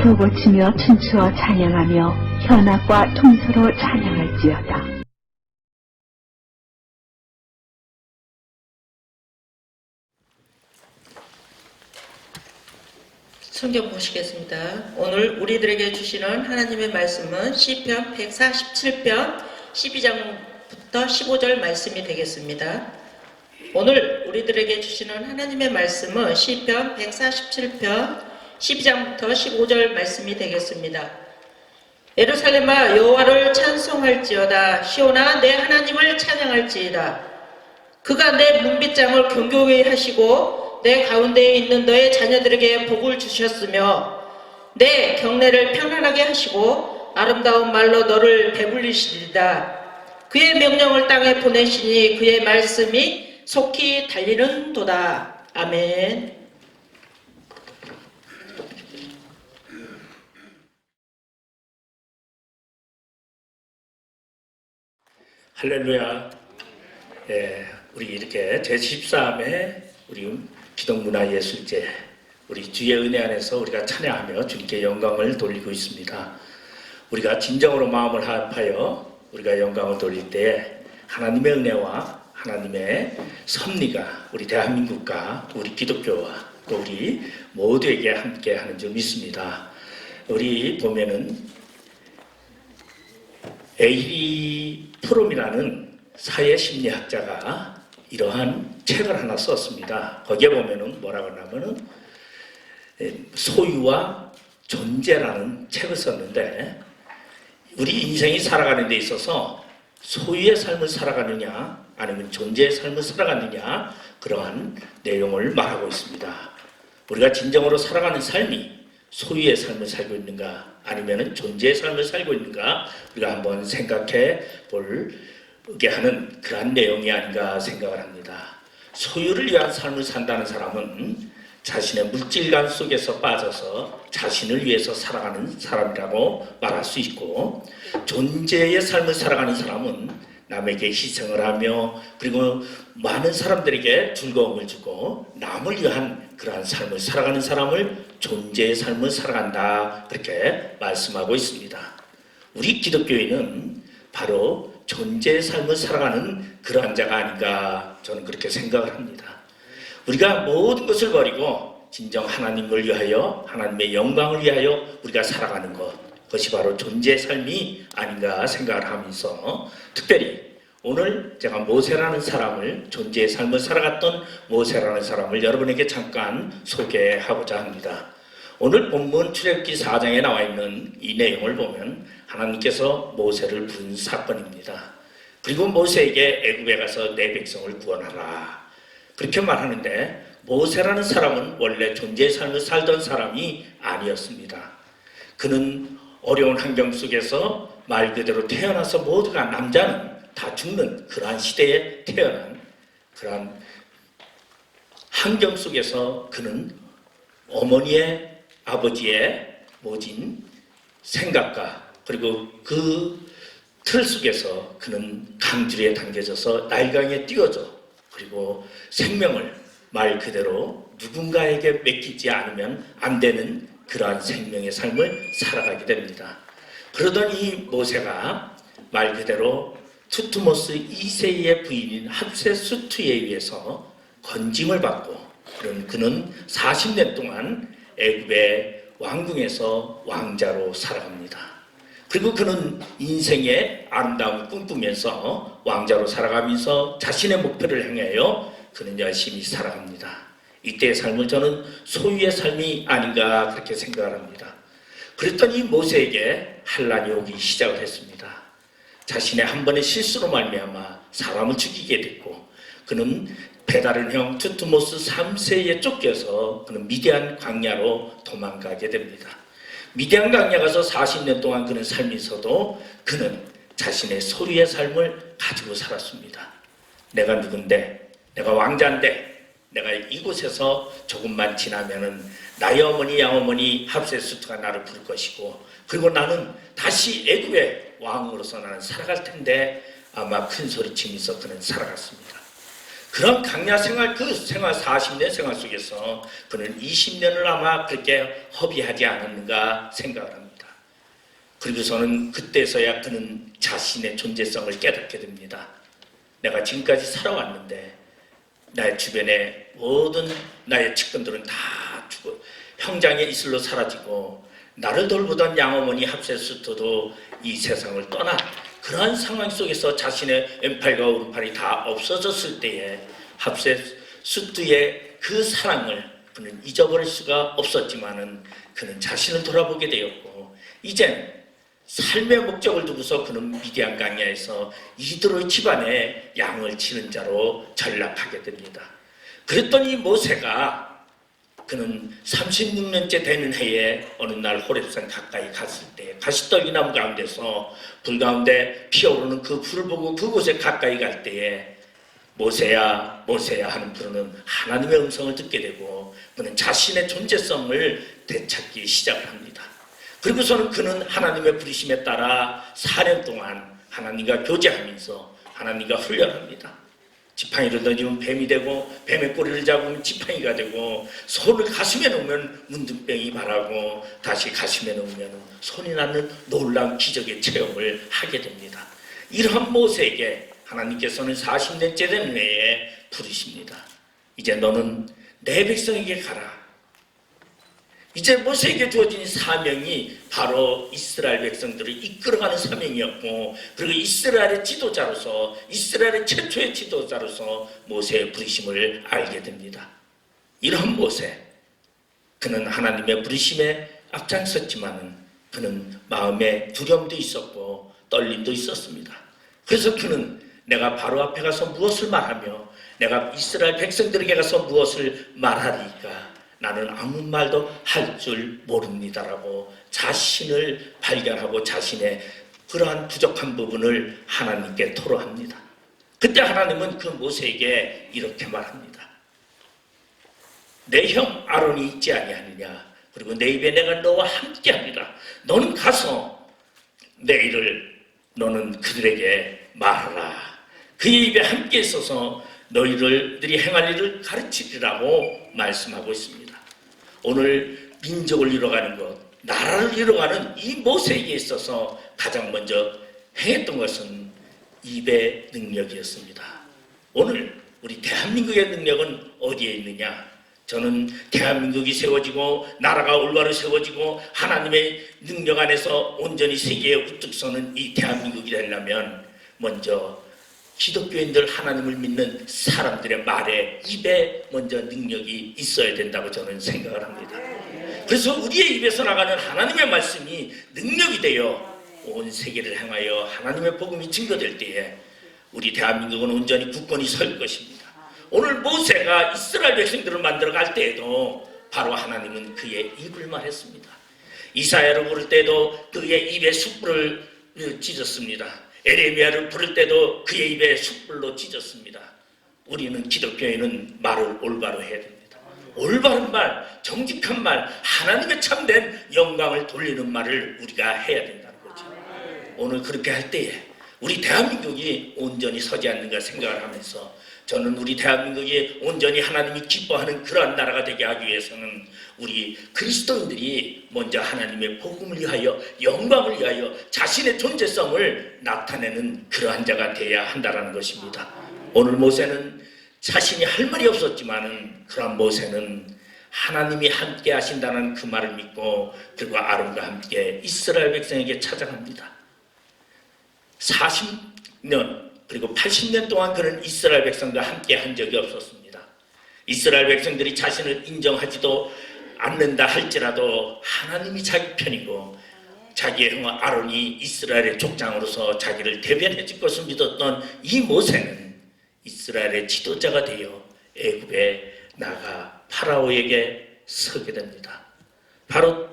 벼고치며 춤추어 찬양하며 현악과 통소로 찬양할지어다. 성경 보시겠습니다. 오늘 우리들에게 주시는 하나님의 말씀은 시편 147편 12장부터 15절 말씀이 되겠습니다. 오늘 우리들에게 주시는 하나님의 말씀은 시편 147편 12장부터 15절 말씀이 되겠습니다. 예루살렘아 여호와를 찬송할지어다. 시온아 내 하나님을 찬양할지이다. 그가 내 문빗장을 견고히 하시고 내 가운데에 있는 너의 자녀들에게 복을 주셨으며 내 경내를 편안하게 하시고 아름다운 말로 너를 배불리시리다. 그의 명령을 땅에 보내시니 그의 말씀이 속히 달리는 도다. 아멘. 할렐루야. 우리 이렇게 제13회 우리 기독문화예술제 우리 주의 은혜 안에서 우리가 찬양하며 주님께 영광을 돌리고 있습니다. 우리가 진정으로 마음을 합하여 우리가 영광을 돌릴 때 하나님의 은혜와 하나님의 섭리가 우리 대한민국과 우리 기독교와 또 우리 모두에게 함께 하는 줄 믿습니다. 우리 보면은 에이리 프롬이라는 사회심리학자가 이러한 책을 하나 썼습니다. 거기에 보면은 뭐라고 하냐면은 소유와 존재라는 책을 썼는데 우리 인생이 살아가는 데 있어서 소유의 삶을 살아가느냐 아니면 존재의 삶을 살아가느냐 그러한 내용을 말하고 있습니다. 우리가 진정으로 살아가는 삶이 소유의 삶을 살고 있는가 아니면 존재의 삶을 살고 있는가 우리가 한번 생각해 볼게 하는 그런 내용이 아닌가 생각을 합니다. 소유를 위한 삶을 산다는 사람은 자신의 물질관 속에서 빠져서 자신을 위해서 살아가는 사람이라고 말할 수 있고 존재의 삶을 살아가는 사람은 남에게 희생을 하며 그리고 많은 사람들에게 즐거움을 주고 남을 위한 그러한 삶을 살아가는 사람을 존재의 삶을 살아간다 그렇게 말씀하고 있습니다. 우리 기독교인은 바로 존재의 삶을 살아가는 그러한 자가 아닌가 저는 그렇게 생각을 합니다. 우리가 모든 것을 버리고 진정 하나님을 위하여 하나님의 영광을 위하여 우리가 살아가는 그것이 바로 존재의 삶이 아닌가 생각을 하면서 특별히 오늘 제가 모세라는 사람을 존재의 삶을 살아갔던 모세라는 사람을 여러분에게 잠깐 소개하고자 합니다. 오늘 본문 출애굽기 4장에 나와 있는 이 내용을 보면 하나님께서 모세를 부른 사건입니다. 그리고 모세에게 애굽에 가서 내 백성을 구원하라 그렇게 말하는데 모세라는 사람은 원래 존재의 삶을 살던 사람이 아니었습니다. 그는 어려운 환경 속에서 말 그대로 태어나서 모두가 남자는 다 죽는 그러한 시대에 태어난 그러한 환경 속에서 그는 어머니의 아버지의 모진 생각과 그리고 그 틀 속에서 그는 강줄에 당겨져서 날강에 띄워져 그리고 생명을 말 그대로 누군가에게 맡기지 않으면 안 되는 그러한 생명의 삶을 살아가게 됩니다. 그러던 이 모세가 말 그대로 투트모스 2세의 부인인 합세수트에 의해서 건짐을 받고 그는 40년 동안 애굽의 왕궁에서 왕자로 살아갑니다. 그리고 그는 인생의 아름다움을 꿈꾸면서 왕자로 살아가면서 자신의 목표를 향하여 그는 열심히 살아갑니다. 이때의 삶을 저는 소유의 삶이 아닌가 그렇게 생각을 합니다. 그랬더니 모세에게 환난이 오기 시작을 했습니다. 자신의 한 번의 실수로 말미암아 사람을 죽이게 됐고 그는 배다른 형 투트모스 3세에 쫓겨서 그는 미디안 광야로 도망가게 됩니다. 미디안 광야 가서 40년 동안 그는 살면서도 그는 자신의 소유의 삶을 가지고 살았습니다. 내가 누군데 내가 왕자인데 내가 이곳에서 조금만 지나면은 나의 어머니 양어머니 합세수트가 나를 부를 것이고 그리고 나는 다시 애굽의 왕으로서 나는 살아갈 텐데 아마 큰 소리치면서 그는 살아갔습니다. 그런 강야 생활, 그 생활 40년 생활 속에서 그는 20년을 아마 그렇게 허비하지 않았는가 생각을 합니다. 그리고서는 그때서야 그는 자신의 존재성을 깨닫게 됩니다. 내가 지금까지 살아왔는데 나의 주변에 모든 나의 측근들은 다 죽어 형장의 이슬로 사라지고 나를 돌보던 양어머니 합세수트도 이 세상을 떠나 그러한 상황 속에서 자신의 왼팔과 오른팔이 다 없어졌을 때에 합세수트의 그 사랑을 그는 잊어버릴 수가 없었지만은 그는 자신을 돌아보게 되었고 이젠 삶의 목적을 두고서 그는 미디안 강야에서 이드로의 집안에 양을 치는 자로 전락하게 됩니다. 그랬더니 모세가 그는 36년째 되는 해에 어느 날 호렙산 가까이 갔을 때 가시떨기 나무 가운데서 불 가운데 피어오르는 그 불을 보고 그곳에 가까이 갈 때에 모세야 모세야 하는 부르는 하나님의 음성을 듣게 되고 그는 자신의 존재성을 되찾기 시작을 합니다. 그리고서는 그는 하나님의 부르심에 따라 4년 동안 하나님과 교제하면서 하나님과 훈련합니다. 지팡이를 던지면 뱀이 되고 뱀의 꼬리를 잡으면 지팡이가 되고 손을 가슴에 놓으면 문둥병이 말하고 다시 가슴에 놓으면 손이 나는 놀라운 기적의 체험을 하게 됩니다. 이러한 모세에게 하나님께서는 40년째 된 해에 부르십니다. 이제 너는 내 백성에게 가라. 이제 모세에게 주어진 사명이 바로 이스라엘 백성들을 이끌어가는 사명이었고 그리고 이스라엘의 지도자로서 이스라엘의 최초의 지도자로서 모세의 부르심을 알게 됩니다. 이런 모세, 그는 하나님의 부르심에 앞장섰지만은 그는 마음에 두려움도 있었고 떨림도 있었습니다. 그래서 그는 내가 바로 앞에 가서 무엇을 말하며 내가 이스라엘 백성들에게 가서 무엇을 말하리까 나는 아무 말도 할 줄 모릅니다라고 자신을 발견하고 자신의 그러한 부족한 부분을 하나님께 토로합니다. 그때 하나님은 그 모세에게 이렇게 말합니다. 내 형 아론이 있지 아니하느냐 그리고 내 입에 내가 너와 함께하리라. 너는 가서 내 일을 너는 그들에게 말하라. 그의 입에 함께 있어서 너희들이 행할 일을 가르치리라고 말씀하고 있습니다. 오늘 민족을 이뤄가는 것, 나라를 이뤄가는 이 모세에게 있어서 가장 먼저 행했던 것은 입의 능력이었습니다. 오늘 우리 대한민국의 능력은 어디에 있느냐? 저는 대한민국이 세워지고 나라가 올바로 세워지고 하나님의 능력 안에서 온전히 세계에 우뚝 서는 이 대한민국이 되려면 먼저 기독교인들 하나님을 믿는 사람들의 말에 입에 먼저 능력이 있어야 된다고 저는 생각을 합니다. 그래서 우리의 입에서 나가는 하나님의 말씀이 능력이 되어 온 세계를 향하여 하나님의 복음이 증거될 때에 우리 대한민국은 온전히 굳건히 설 것입니다. 오늘 모세가 이스라엘 백성들을 만들어 갈 때에도 바로 하나님은 그의 입을 말했습니다. 이사야를 부를 때도 그의 입에 숯불을 찢었습니다. 에레미야를 부를 때도 그의 입에 숯불로 찢었습니다. 우리는 기독교인은 말을 올바로 해야 됩니다. 올바른 말, 정직한 말, 하나님의 참된 영광을 돌리는 말을 우리가 해야 된다는 거죠. 오늘 그렇게 할 때에 우리 대한민국이 온전히 서지 않는가 생각을 하면서 저는 우리 대한민국이 온전히 하나님이 기뻐하는 그러한 나라가 되게 하기 위해서는 우리 그리스도인들이 먼저 하나님의 복음을 위하여 영광을 위하여 자신의 존재성을 나타내는 그러한 자가 되어야 한다는 것입니다. 오늘 모세는 자신이 할 말이 없었지만은 그러한 모세는 하나님이 함께 하신다는 그 말을 믿고 그리고 아론과 함께 이스라엘 백성에게 찾아갑니다. 40년 그리고 80년 동안 그는 이스라엘 백성과 함께 한 적이 없었습니다. 이스라엘 백성들이 자신을 인정하지도 않는다 할지라도 하나님이 자기 편이고 자기의 형 아론이 이스라엘의 족장으로서 자기를 대변해 줄 것을 믿었던 이 모세는 이스라엘의 지도자가 되어 애굽에 나가 파라오에게 서게 됩니다. 바로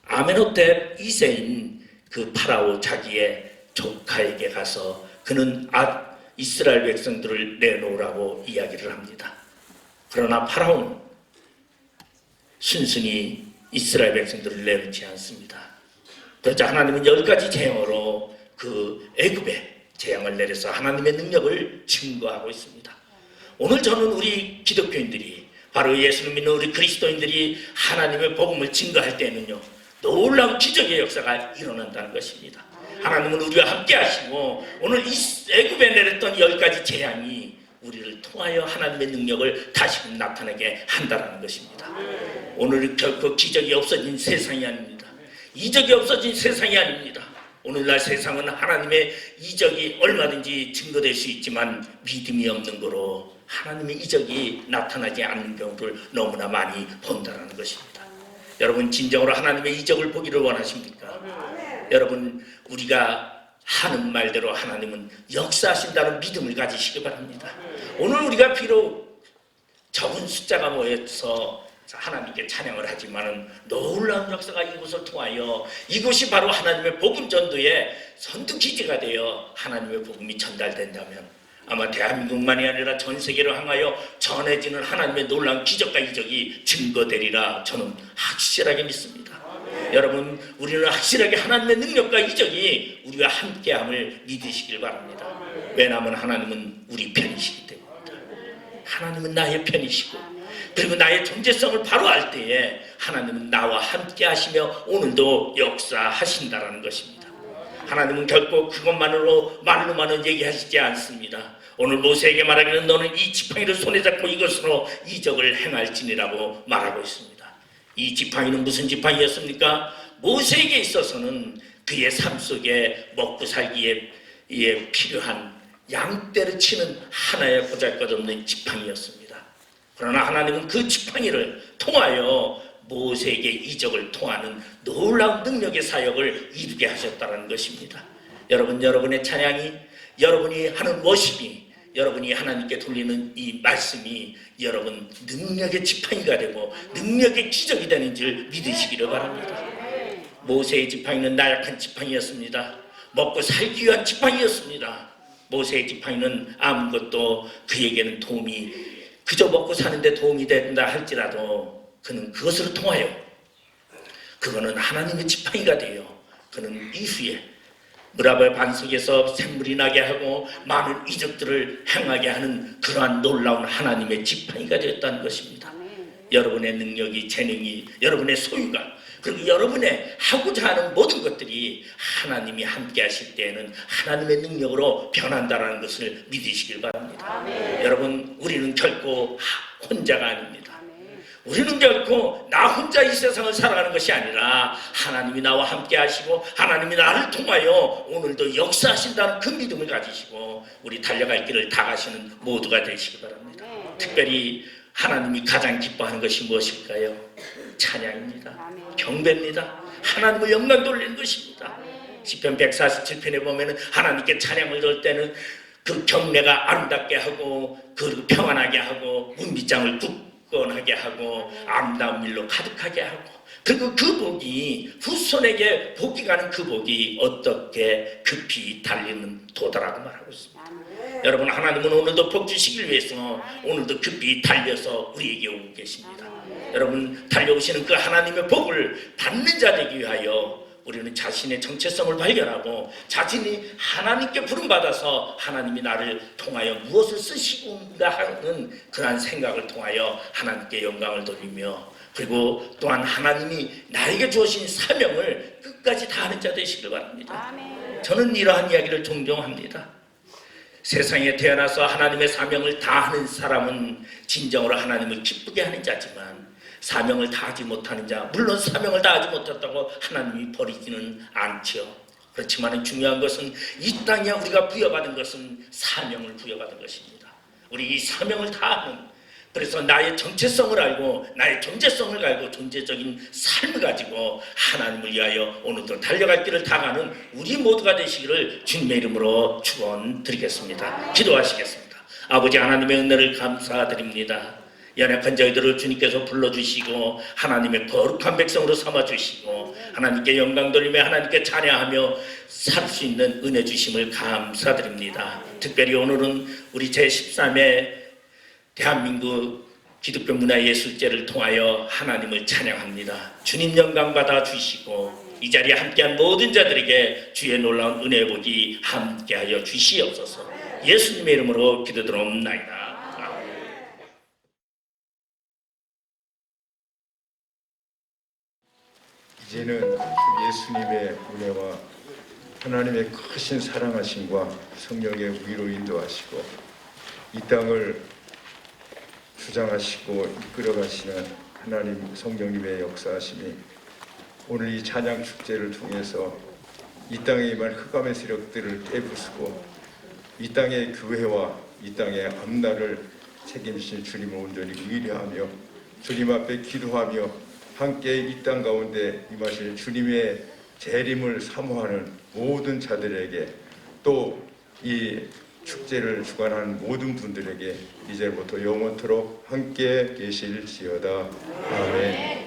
아멘호텝 2세인 그 파라오 자기의 조카에게 가서 그는 이스라엘 백성들을 내놓으라고 이야기를 합니다. 그러나 파라오는 순순히 이스라엘 백성들을 내놓지 않습니다. 그러자 하나님은 10가지 재앙으로 그 애굽에 재앙을 내려서 하나님의 능력을 증거하고 있습니다. 오늘 저는 우리 기독교인들이 바로 예수를 믿는 우리 그리스도인들이 하나님의 복음을 증거할 때는요, 놀라운 기적의 역사가 일어난다는 것입니다. 하나님은 우리와 함께 하시고 오늘 이 애굽에 내렸던 10가지 재앙이 우리를 통하여 하나님의 능력을 다시금 나타나게 한다는 것입니다. 오늘 결코 기적이 없어진 세상이 아닙니다. 이적이 없어진 세상이 아닙니다. 오늘날 세상은 하나님의 이적이 얼마든지 증거될 수 있지만 믿음이 없는 거로 하나님의 이적이 나타나지 않는 경우를 너무나 많이 본다는 것입니다. 여러분, 진정으로 하나님의 이적을 보기를 원하십니까? 여러분, 우리가 하는 말대로 하나님은 역사하신다는 믿음을 가지시기 바랍니다. 오늘 우리가 비록 적은 숫자가 모여서 하나님께 찬양을 하지만 놀라운 역사가 이곳을 통하여 이곳이 바로 하나님의 복음 전도의 선두 기지가 되어 하나님의 복음이 전달된다면 아마 대한민국만이 아니라 전 세계를 향하여 전해지는 하나님의 놀라운 기적과 이적이 증거되리라 저는 확실하게 믿습니다. 여러분, 우리는 확실하게 하나님의 능력과 이적이 우리와 함께함을 믿으시길 바랍니다. 왜냐하면 하나님은 우리 편이시기 때문입니다. 하나님은 나의 편이시고 그리고 나의 존재성을 바로 알 때에 하나님은 나와 함께 하시며 오늘도 역사하신다라는 것입니다. 하나님은 결코 말로만은 얘기하시지 않습니다. 오늘 모세에게 말하기는 너는 이 지팡이를 손에 잡고 이것으로 이적을 행할지니라고 말하고 있습니다. 이 지팡이는 무슨 지팡이였습니까? 모세에게 있어서는 그의 삶 속에 먹고 살기에 필요한 양떼를 치는 하나의 보잘것없는 지팡이였습니다. 그러나 하나님은 그 지팡이를 통하여 모세에게 이적을 통하는 놀라운 능력의 사역을 이루게 하셨다는 것입니다. 여러분, 여러분의 찬양이, 여러분이 하는 워십이, 여러분이 하나님께 돌리는 이 말씀이 여러분 능력의 지팡이가 되고 능력의 기적이 되는 줄 믿으시기를 바랍니다. 모세의 지팡이는 나약한 지팡이였습니다. 먹고 살기 위한 지팡이였습니다. 모세의 지팡이는 아무것도 그에게는 도움이, 그저 먹고 사는데 도움이 된다 할지라도 그는 그것을 통하여 그거는 하나님의 지팡이가 되어 그는 이후에 무라바의 반석에서 샘물이 나게 하고 많은 이적들을 행하게 하는 그러한 놀라운 하나님의 지팡이가 되었다는 것입니다. 여러분의 능력이, 재능이, 여러분의 소유가, 그리고 여러분의 하고자 하는 모든 것들이 하나님이 함께 하실 때에는 하나님의 능력으로 변한다는 것을 믿으시길 바랍니다. 여러분, 우리는 결코 혼자가 아닙니다. 우리는 결코 나 혼자 이 세상을 살아가는 것이 아니라 하나님이 나와 함께 하시고 하나님이 나를 통하여 오늘도 역사하신다는 그 믿음을 가지시고 우리 달려갈 길을 다 가시는 모두가 되시기 바랍니다. 특별히 하나님이 가장 기뻐하는 것이 무엇일까요? 찬양입니다. 경배입니다. 하나님을 영광 돌리는 것입니다. 시편 147편에 보면은 하나님께 찬양을 돌 때는 그 경례가 아름답게 하고 그리고 평안하게 하고 문빗장을 굳건하게 하고 아름다운 일로 가득하게 하고 그리고 그 복이 후손에게 복이 가는 그 복이 어떻게 급히 달리는 도다라고 말하고 있습니다. 여러분, 하나님은 오늘도 복 주시길 위해서 오늘도 급히 달려서 우리에게 오고 계십니다. 여러분, 달려오시는 그 하나님의 복을 받는 자 되기 위하여 우리는 자신의 정체성을 발견하고 자신이 하나님께 부름받아서 하나님이 나를 통하여 무엇을 쓰시는가 하는 그러한 생각을 통하여 하나님께 영광을 돌리며 그리고 또한 하나님이 나에게 주신 사명을 끝까지 다하는 자 되시길 바랍니다. 저는 이러한 이야기를 종종 합니다. 세상에 태어나서 하나님의 사명을 다하는 사람은 진정으로 하나님을 기쁘게 하는 자지만 사명을 다하지 못하는 자, 물론 사명을 다하지 못했다고 하나님이 버리지는 않죠. 그렇지만 중요한 것은 이 땅에 우리가 부여받은 것은 사명을 부여받은 것입니다. 우리 이 사명을 다하는, 그래서 나의 정체성을 알고 나의 존재성을 알고 존재적인 삶을 가지고 하나님을 위하여 오늘도 달려갈 길을 다가는 우리 모두가 되시기를 주님의 이름으로 축원드리겠습니다. 기도하시겠습니다. 아버지 하나님의 은혜를 감사드립니다. 연약한 저희들을 주님께서 불러주시고 하나님의 거룩한 백성으로 삼아주시고 하나님께 영광 돌리며 하나님께 찬양하며 살 수 있는 은혜 주심을 감사드립니다. 특별히 오늘은 우리 제13회 대한민국 기독교 문화예술제를 통하여 하나님을 찬양합니다. 주님 영광 받아 주시고 이 자리에 함께한 모든 자들에게 주의 놀라운 은혜의 복이 함께하여 주시옵소서. 예수님의 이름으로 기도드리옵나이다. 이제는 주 예수님의 은혜와 하나님의 크신 사랑하심과 성령의 위로 인도하시고 이 땅을 주장하시고 이끌어가시는 하나님 성령님의 역사하심이 오늘 이 찬양 축제를 통해서 이 땅에 임한 흑암의 세력들을 깨부수고 이 땅의 교회와 이 땅의 앞날을 책임지신 주님을 온전히 의뢰하며 주님 앞에 기도하며 함께 이 땅 가운데 임하시는 주님의 재림을 사모하는 모든 자들에게 또 이 축제를 주관하는 모든 분들에게 이제부터 영원토록 함께 계실지어다. 아멘.